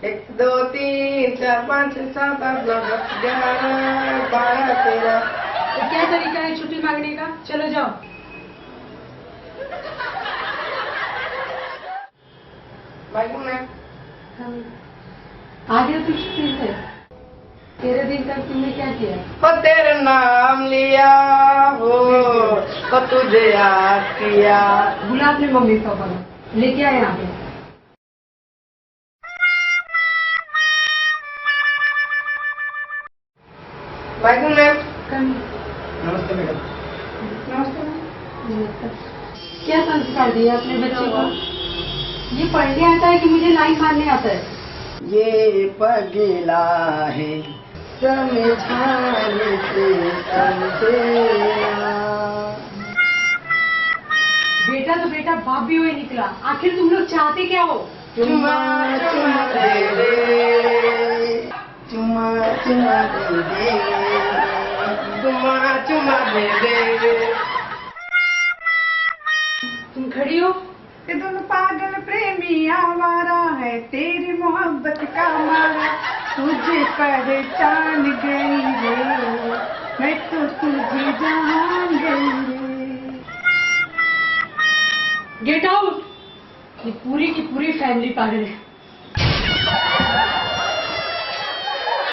1 2 3 4 5 6 7 8 9 10 11 12 13। ये क्या तरीका है छुट्टी मांगने का? चलो जाओ। वालेकुम मैम। आ गया तू छुट्टी से? तेरे दिन तक तुमने क्या किया? हो तेरा नाम लिया हो तो तुझे याद किया। बुला अपने मम्मी पापा को, लेके आए यहाँ पे। वालेकुम मैम। नमस्ते मैडम। नमस्ते। क्या संस्कार दिया अपने बच्चे को? ये पढ़ने आता है कि मुझे लाइन मारने आता है? ये पगला है समझाने से समझेगा। बेटा तो बेटा बाप भी हुए निकला। आखिर तुम लोग चाहते क्या हो? चुम्मा चुम्मा दे दे, चुम्मा चुम्मा दे दे, चुम्मा चुम्मा दे दे। तुम खड़ी हो? ये दोनों पागल प्रेमी आवारा है, तेरी मोहब्बत का मारा तुझे पहचान गई रे, मैं तो तुझे जान गई रे। Get out. ये पूरी की पूरी फैमिली पागल है।